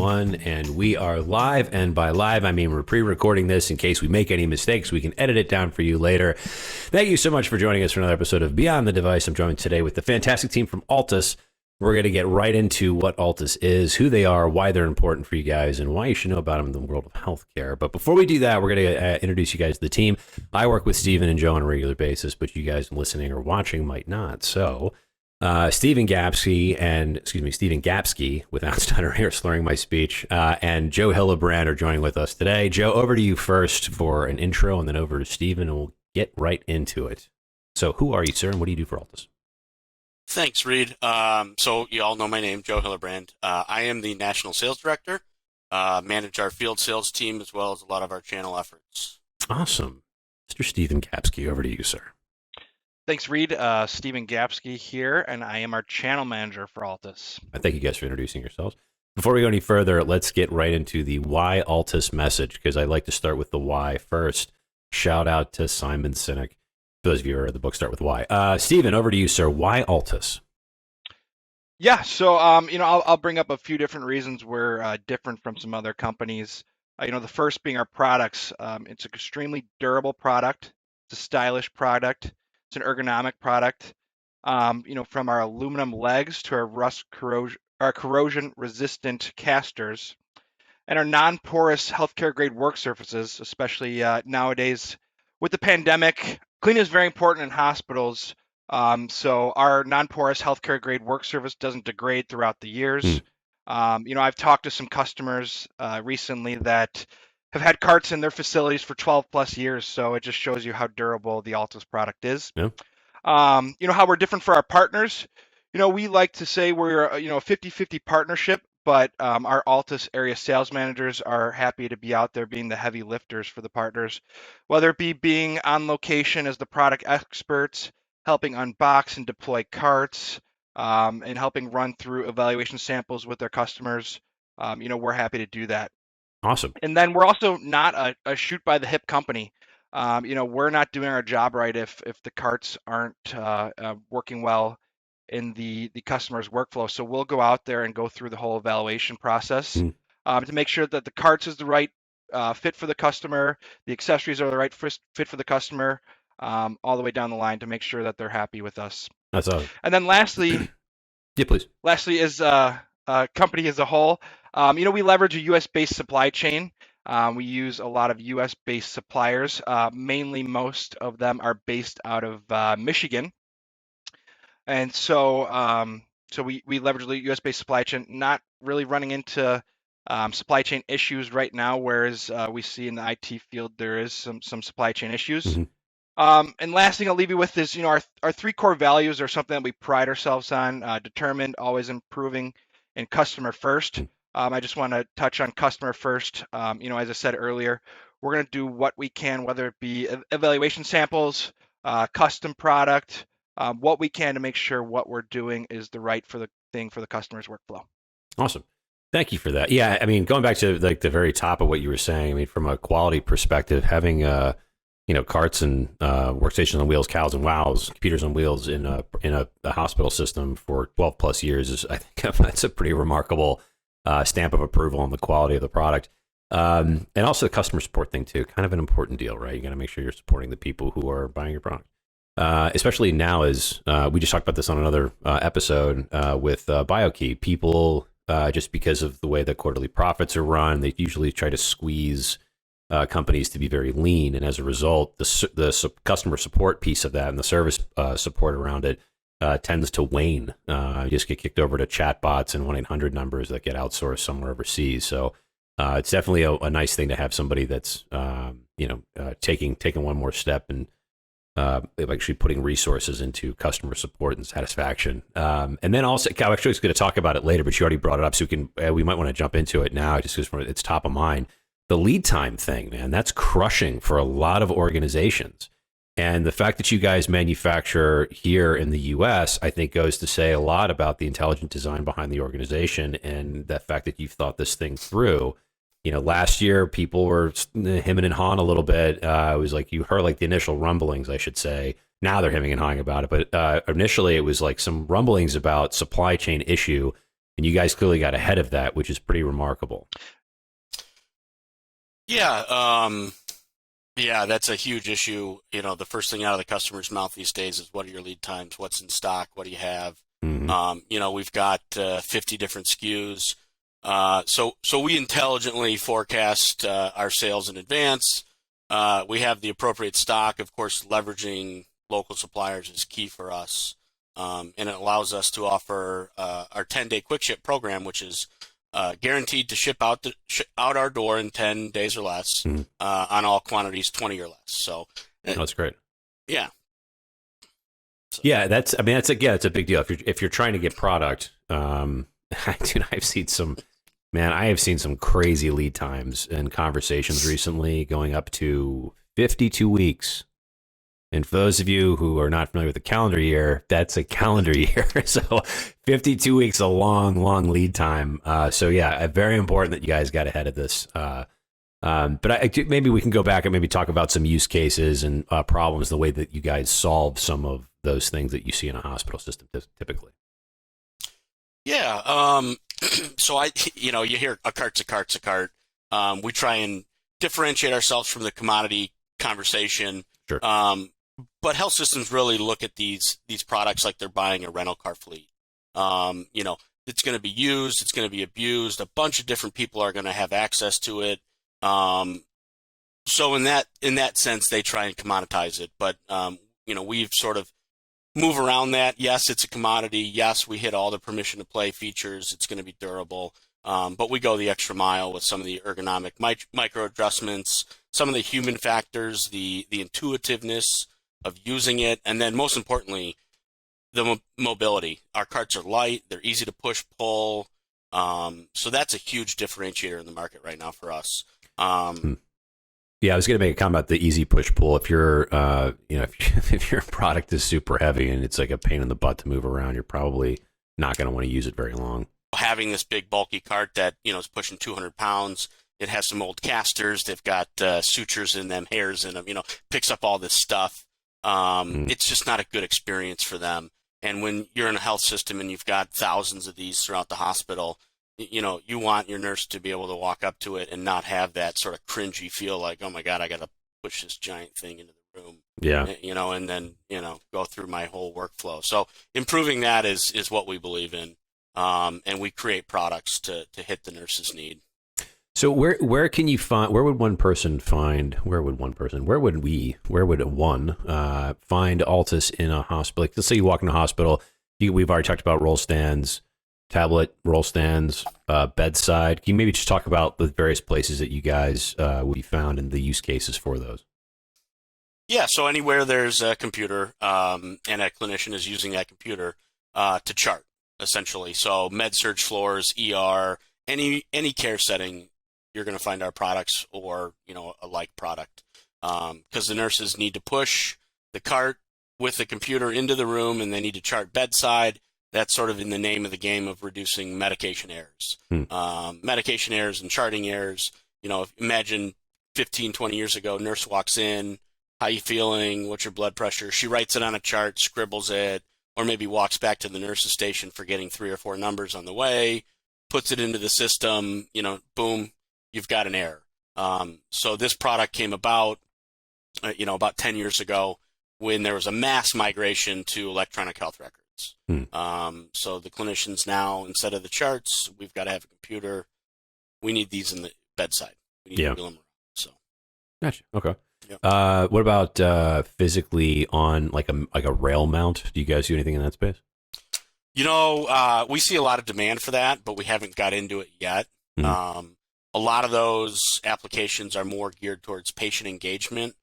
one, and we are live. And by live, I mean we're pre-recording this in case we make any mistakes. We can edit it down for you later. Thank you so much for joining us for another episode of Beyond the Device. I'm joined today with the fantastic team from Altus. We're going to get right into what Altus is, who they are, why they're important for you guys, and why you should know about them in the world of healthcare. But before we do that, we're going to introduce you guys to the team. I work with Steven and Joe on a regular basis, but you guys listening or watching might not. So Steven Gapski, without stuttering or slurring my speech, and Joe Hillebrand are joining with us today. Joe, over to you first for an intro, and then over to Steven, and we'll get right into it. So who are you, sir, and what do you do for Altus? Thanks, Reid. So you all know my name, Joe Hillebrand. I am the National Sales Director, manage our field sales team as well as a lot of our channel efforts. Awesome. Mr. Steven Gapski, over to you, sir. Thanks, Reid. Steven Gapski here, and I am our channel manager for Altus. Thank you guys for introducing yourselves. Before we go any further, let's get right into the why Altus message, because I'd like to start with the why first. Shout out to Simon Sinek. For those of you who read the book, start with why. Steven, over to you, sir. Why Altus? Yeah, so I'll bring up a few different reasons we're different from some other companies. The first being our products. It's an extremely durable product. It's a stylish product. It's an ergonomic product. From our aluminum legs to our corrosion-resistant casters, and our non-porous healthcare-grade work surfaces, especially nowadays with the pandemic. Cleaning is very important in hospitals, so our non-porous healthcare-grade work surface doesn't degrade throughout the years. I've talked to some customers recently that have had carts in their facilities for 12 plus years, so it just shows you how durable the Altus product is. Yeah. How we're different for our partners. We like to say we're a 50-50 partnership, but our Altus area sales managers are happy to be out there being the heavy lifters for the partners, whether it be being on location as the product experts, helping unbox and deploy carts, and helping run through evaluation samples with their customers. We're happy to do that. Awesome. And then we're also not a shoot by the hip company. We're not doing our job right if the carts aren't working well in the customer's workflow. So we'll go out there and go through the whole evaluation process to make sure that the carts is the right fit for the customer, the accessories are the right fit for the customer, all the way down the line to make sure that they're happy with us. That's awesome. And then lastly, yeah, please. Lastly is company as a whole. We leverage a U.S.-based supply chain. We use a lot of U.S.-based suppliers. Mainly, most of them are based out of Michigan. And so we leverage the U.S.-based supply chain, not really running into supply chain issues right now, whereas we see in the IT field there is some supply chain issues. Mm-hmm. And last thing I'll leave you with is, our three core values are something that we pride ourselves on: determined, always improving, and customer first. I just want to touch on customer first. As I said earlier, we're going to do what we can, whether it be evaluation samples, custom product, what we can to make sure what we're doing is the right for the thing for the customer's workflow. Awesome. Thank you for that. Yeah, I mean, going back to like the very top of what you were saying, I mean, from a quality perspective, having carts and workstations on wheels, cows and wows, computers on wheels in a hospital system for 12 plus years is, I think, that's a pretty remarkable stamp of approval on the quality of the product. And also the customer support thing too, kind of an important deal, right? You got to make sure you're supporting the people who are buying your product. Especially now, as we just talked about this on another episode with BioKey. People, just because of the way the quarterly profits are run, they usually try to squeeze companies to be very lean, and as a result, the customer support piece of that and the service support around it tends to wane. You just get kicked over to chatbots and 1-800 numbers that get outsourced somewhere overseas. So it's definitely a nice thing to have somebody that's taking one more step and actually putting resources into customer support and satisfaction. And then also, I actually was going to talk about it later, but you already brought it up, so we might want to jump into it now just because it's top of mind. The lead time thing, man, that's crushing for a lot of organizations. And the fact that you guys manufacture here in the U.S., I think, goes to say a lot about the intelligent design behind the organization and the fact that you've thought this thing through. Last year, people were hemming and hawing a little bit. It was like you heard like the initial rumblings, I should say. Now they're hemming and hawing about it. But initially, it was like some rumblings about supply chain issue And you guys clearly got ahead of that, which is pretty remarkable. Yeah. Yeah, that's a huge issue. The first thing out of the customer's mouth these days is, what are your lead times? What's in stock? What do you have? We've got 50 different SKUs. So we intelligently forecast our sales in advance. We have the appropriate stock. Of course, leveraging local suppliers is key for us. And it allows us to offer our 10-day quick ship program, which is guaranteed to ship out our door in 10 days or less on all quantities 20 or less. So that's great. Yeah. So. Yeah, that's a big deal. If you're trying to get product, dude, I have seen some crazy lead times and conversations recently going up to 52 weeks. And for those of you who are not familiar with the calendar year, that's a calendar year. So 52 weeks, a long, long lead time. So yeah, very important that you guys got ahead of this. But maybe we can go back and maybe talk about some use cases and problems, the way that you guys solve some of those things that you see in a hospital system typically. Yeah. So you hear a cart's a cart. We try and differentiate ourselves from the commodity conversation. Sure. But health systems really look at these products like they're buying a rental car fleet. It's going to be used, it's going to be abused. A bunch of different people are going to have access to it. So in that sense, they try and commoditize it. But we've sort of move around that. Yes, it's a commodity. Yes, we hit all the permission to play features. It's going to be durable. But we go the extra mile with some of the ergonomic micro adjustments, some of the human factors, the intuitiveness of using it, and then most importantly, the mobility. Our carts are light, they're easy to push, pull. So that's a huge differentiator in the market right now for us. Yeah, I was going to make a comment about the easy push pull. If you're, if your product is super heavy and it's like a pain in the butt to move around, you're probably not going to want to use it very long. Having this big bulky cart that is pushing 200 pounds, it has some old casters. They've got sutures in them, hairs in them. Picks up all this stuff. It's just not a good experience for them. And when you're in a health system and you've got thousands of these throughout the hospital, you want your nurse to be able to walk up to it and not have that sort of cringy feel like, oh my God, I got to push this giant thing into the room. Yeah. And then, go through my whole workflow. So improving that is what we believe in. And we create products to hit the nurse's need. So where would one find Altus in a hospital? Like, let's say you walk in a hospital, we've already talked about roll stands, tablet roll stands, bedside. Can you maybe just talk about the various places that you guys would be found and the use cases for those? Yeah, so anywhere there's a computer and a clinician is using that computer to chart, essentially. So med-surg floors, ER, any care setting, you're going to find our products or a like product, because the nurses need to push the cart with the computer into the room and they need to chart bedside. That's sort of in the name of the game of reducing medication errors. Medication errors and charting errors. Imagine 15, 20 years ago, nurse walks in, how you feeling? What's your blood pressure? She writes it on a chart, scribbles it, or maybe walks back to the nurse's station forgetting 3 or 4 numbers on the way, puts it into the system, boom, you've got an error. So this product came about, about 10 years ago when there was a mass migration to electronic health records. So the clinicians now, instead of the charts, we've got to have a computer. We need these in the bedside. We need to wheel them around. So. Gotcha. Okay. Yep. What about physically on like a rail mount? Do you guys do anything in that space? We see a lot of demand for that, but we haven't got into it yet. A lot of those applications are more geared towards patient engagement,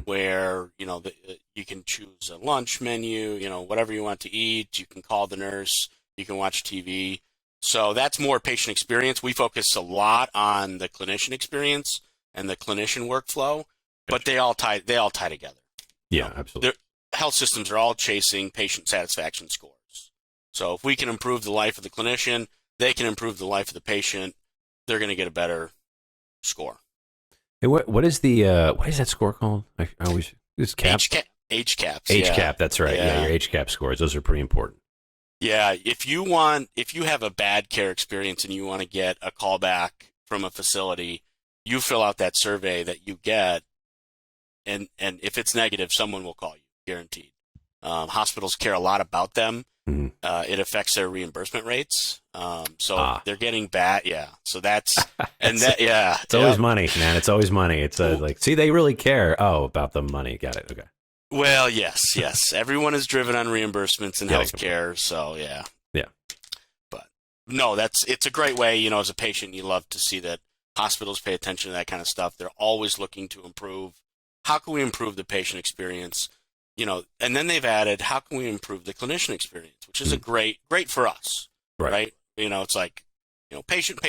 where you can choose a lunch menu, whatever you want to eat. You can call the nurse. You can watch TV. So that's more patient experience. We focus a lot on the clinician experience and the clinician workflow, but they all tie together. Yeah, absolutely. Health systems are all chasing patient satisfaction scores. So if we can improve the life of the clinician, they can improve the life of the patient. They're going to get a better score. Hey, what is that score called? I always HCAP. HCAPs. HCAP. That's right. Yeah, your HCAP scores. Those are pretty important. Yeah, if you have a bad care experience and you want to get a call back from a facility, you fill out that survey that you get, and if it's negative, someone will call you, guaranteed. Hospitals care a lot about them. Mm-hmm. It affects their reimbursement rates. So they're getting bad. Yeah. So that's, and that, yeah. It's always money, man. It's always money. It's like, see, they really care. Oh, about the money. Got it. Okay. Well, yes. Everyone is driven on reimbursements in healthcare. So yeah. Yeah. But no, it's a great way, as a patient, you love to see that hospitals pay attention to that kind of stuff. They're always looking to improve. How can we improve the patient experience? And then they've added, how can we improve the clinician experience, which is a great for us, right? It's like, patient.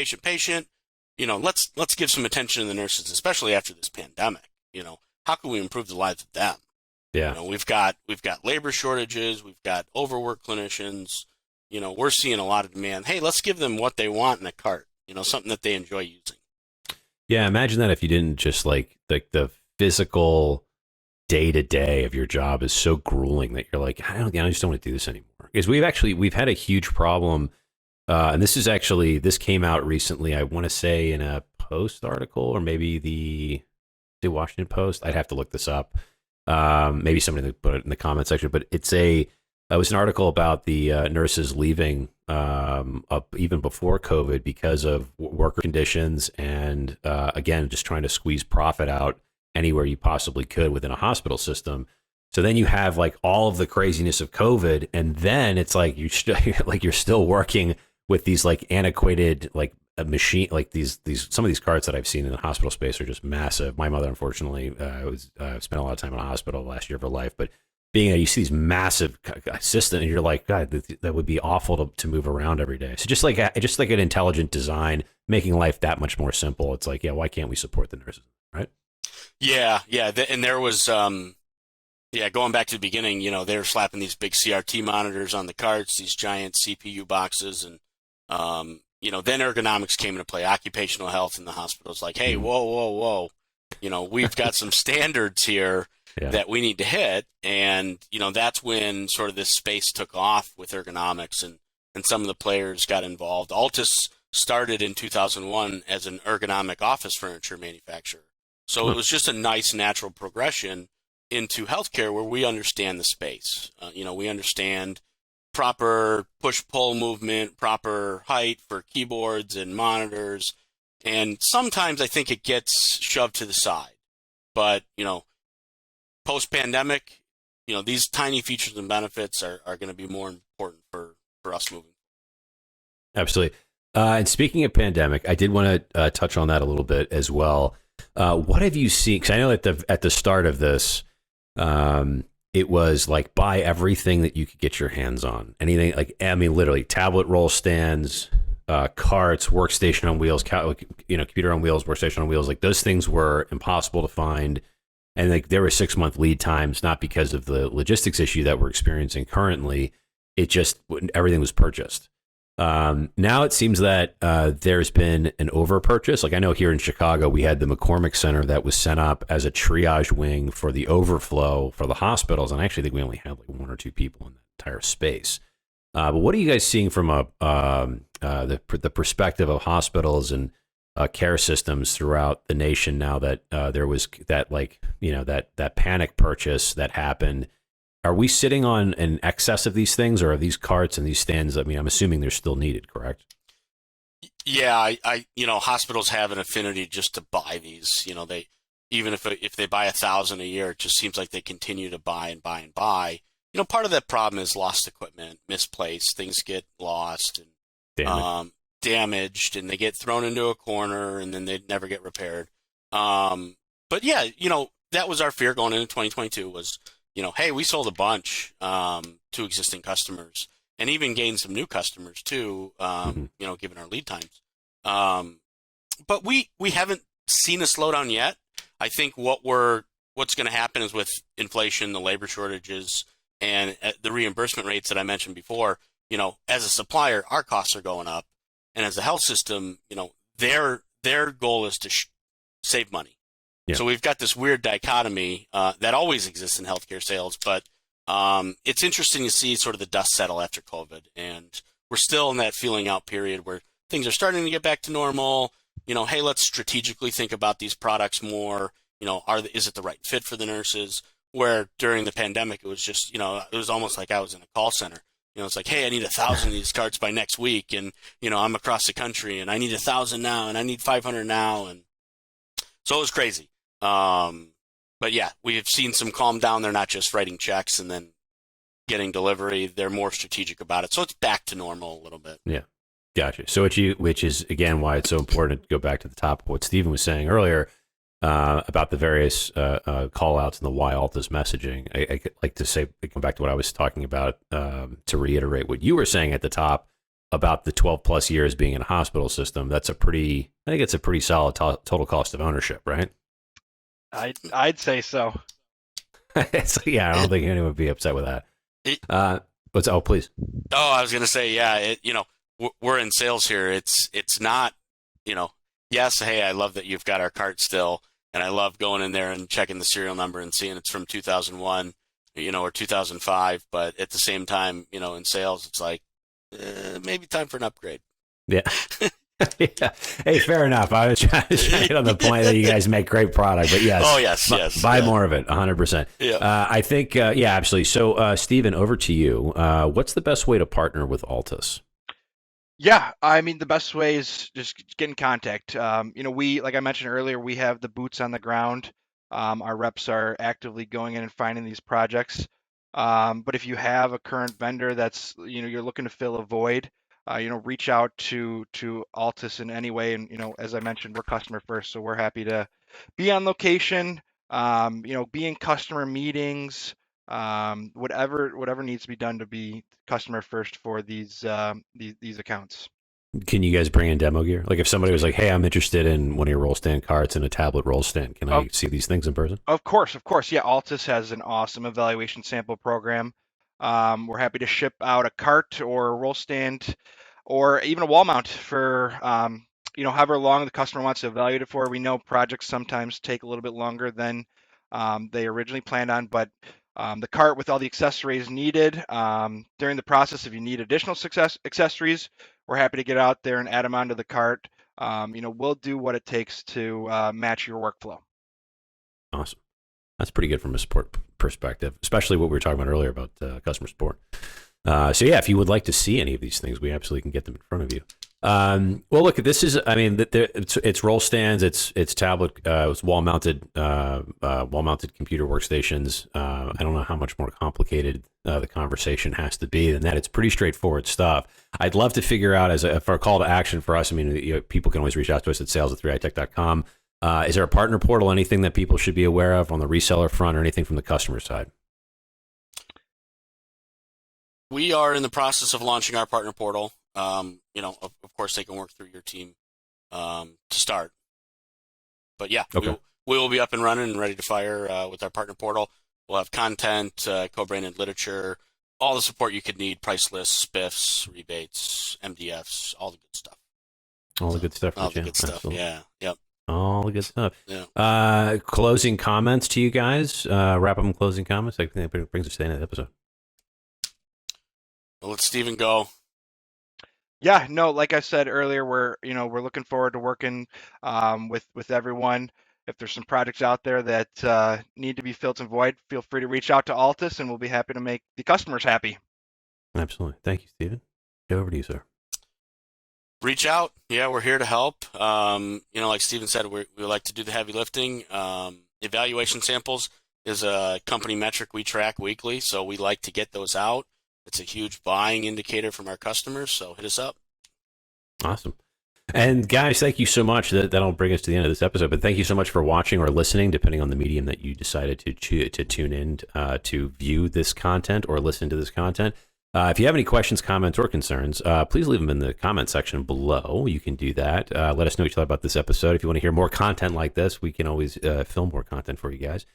Let's give some attention to the nurses, especially after this pandemic. How can we improve the lives of them? Yeah. We've got labor shortages, we've got overworked clinicians. We're seeing a lot of demand. Hey, let's give them what they want in a cart. Something that they enjoy using. Yeah, imagine that if you didn't just like the physical day-to-day of your job is so grueling that you're like, I just don't want to do this anymore. Because we've had a huge problem, and this came out recently, I want to say in a Post article, or maybe the Washington Post. I'd have to look this up. Maybe somebody put it in the comment section, but it was an article about the nurses leaving up even before COVID because of worker conditions and again, just trying to squeeze profit out anywhere you possibly could within a hospital system. So then you have like all of the craziness of COVID, and then it's like you're still working with these like antiquated like a machine, like these some of these carts that I've seen in the hospital space are just massive. My mother, unfortunately, spent a lot of time in a hospital last year of her life, but you see these massive systems, and you're like, God, that would be awful to move around every day. So just like an intelligent design, making life that much more simple. It's like, yeah, why can't we support the nurses, right? Yeah. And there was, going back to the beginning, they were slapping these big CRT monitors on the carts, these giant CPU boxes, and then ergonomics came into play. Occupational health in the hospitals, like, hey, whoa, we've got some standards here. Yeah. That we need to hit. And, that's when sort of this space took off with ergonomics and some of the players got involved. Altus started in 2001 as an ergonomic office furniture manufacturer. So it was just a nice natural progression into healthcare where we understand the space. We understand proper push-pull movement, proper height for keyboards and monitors. And sometimes I think it gets shoved to the side. But, post-pandemic, these tiny features and benefits are going to be more important for us moving forward. Absolutely. And speaking of pandemic, I did want to touch on that a little bit as well. What have you seen? Because I know at the start of this, it was like buy everything that you could get your hands on. Anything literally tablet roll stands, carts, workstation on wheels, computer on wheels, workstation on wheels. Like those things were impossible to find. And like there were 6-month lead times, not because of the logistics issue that we're experiencing currently. It just, everything was purchased. Now it seems that there's been an over purchase. Like I know here in Chicago, we had the McCormick Center that was set up as a triage wing for the overflow for the hospitals. And I actually think we only had like 1 or 2 people in the entire space. But what are you guys seeing from the perspective of hospitals and care systems throughout the nation now that there was that that panic purchase that happened? Are we sitting on an excess of these things, or are these carts and these stands? I mean, I'm assuming they're still needed, correct? Yeah, hospitals have an affinity just to buy these. They, even if they buy 1,000 a year, it just seems like they continue to buy and buy and buy. Part of that problem is lost equipment, misplaced, things get lost and damaged, and they get thrown into a corner, and then they never get repaired. But yeah, that was our fear going into 2022 was, hey, we sold a bunch to existing customers and even gained some new customers too, given our lead times. But we haven't seen a slowdown yet. I think what's going to happen is with inflation, the labor shortages, and the reimbursement rates that I mentioned before, as a supplier, our costs are going up. And as a health system, their goal is to save money. Yeah. So we've got this weird dichotomy that always exists in healthcare sales, but It's interesting to see sort of the dust settle after COVID, and we're still in that feeling out period where things are starting to get back to normal. Hey, let's strategically think about these products more. Is it the right fit for the nurses? Where during the pandemic, it was just, it was almost like I was in a call center. It's like, hey, I need 1,000 of these carts by next week, and I'm across the country, and I need 1,000 now, and I need 500 now, and so it was crazy. But yeah, we have seen some calm down. They're not just writing checks and then getting delivery. They're more strategic about it, so it's back to normal a little bit. Yeah, gotcha. So which is again why it's so important to go back to the top of what Steven was saying earlier. About the various call outs and the why Altus messaging. I like to say, come back to what I was talking about to reiterate what you were saying at the top about the 12 plus years being in a hospital system. I think it's a pretty solid total cost of ownership, right? I'd say so. Yeah, I don't think anyone would be upset with that. Please. Oh, I was going to say, yeah, we're in sales here. It's not, yes, hey, I love that you've got our cart still. And I love going in there and checking the serial number and seeing it's from 2001, or 2005. But at the same time, in sales, it's like, maybe time for an upgrade. Yeah. Yeah. Hey, fair enough. I was trying to hit on the point that you guys make great product, but yes. Oh, yes. Buy more of it, 100%. Yeah. I think, absolutely. So, Steven, over to you. What's the best way to partner with Altus? Yeah, I mean, the best way is just get in contact. Like I mentioned earlier, we have the boots on the ground. Our reps are actively going in and finding these projects. But if you have a current vendor that's, you're looking to fill a void, reach out to Altus in any way. And, as I mentioned, we're customer first, so we're happy to be on location, be in customer meetings, whatever needs to be done to be customer first for these accounts. Can you guys bring in demo gear? Like if somebody was like, hey, I'm interested in one of your roll stand carts and a tablet roll stand, can I see these things in person? Of course. Yeah, Altus has an awesome evaluation sample program. We're happy to ship out a cart or a roll stand or even a wall mount for however long the customer wants to evaluate it for. We know projects sometimes take a little bit longer than they originally planned on, but the cart with all the accessories needed during the process, if you need additional accessories, we're happy to get out there and add them onto the cart. We'll do what it takes to match your workflow. Awesome. That's pretty good from a support perspective, especially what we were talking about earlier about customer support. So yeah, if you would like to see any of these things, we absolutely can get them in front of you. Well, look, this is, I mean, it's roll stands, it's tablet, it's wall mounted computer workstations. I don't know how much more complicated the conversation has to be than that. It's pretty straightforward stuff. I'd love to figure out for a call to action for us. I mean, people can always reach out to us at sales@3itech.com. Is there a partner portal, anything that people should be aware of on the reseller front or anything from the customer side? We are in the process of launching our partner portal. Of course, they can work through your team to start. But yeah, okay. we will be up and running and ready to fire with our partner portal. We'll have content, co-branded literature, all the support you could need, price lists, spiffs, rebates, MDFs, all the good stuff. All the good stuff. All the good stuff, yeah. Yep. All the good stuff. Yeah. Closing comments to you guys. Wrap up in closing comments. I think that brings us to the end of the episode. Well, let Steven go. Yeah, no, like I said earlier, we're looking forward to working with everyone. If there's some projects out there that need to be filled and void, feel free to reach out to Altus, and we'll be happy to make the customers happy. Absolutely. Thank you, Steven. Go over to you, sir. Reach out. Yeah, we're here to help. Like Steven said, we like to do the heavy lifting. Evaluation samples is a company metric we track weekly, so we like to get those out. It's a huge buying indicator from our customers, so hit us up. Awesome. And guys, thank you so much. That'll bring us to the end of this episode, but thank you so much for watching or listening, depending on the medium that you decided to tune in to view this content or listen to this content. If you have any questions, comments, or concerns, please leave them in the comment section below. You can do that. Let us know what you thought about this episode. If you want to hear more content like this, we can always film more content for you guys.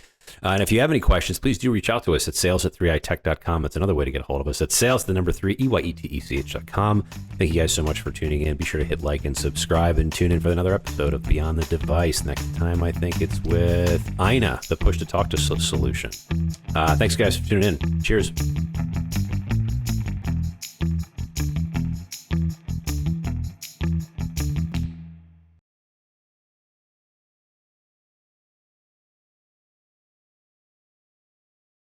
And if you have any questions, please do reach out to us at sales@3itech.com. That's another way to get a hold of us. At sales3EYETECH.com. Thank you guys so much for tuning in. Be sure to hit like and subscribe and tune in for another episode of Beyond the Device. Next time, I think it's with Ina, the push-to-talk-to solution. Thanks, guys, for tuning in. Cheers.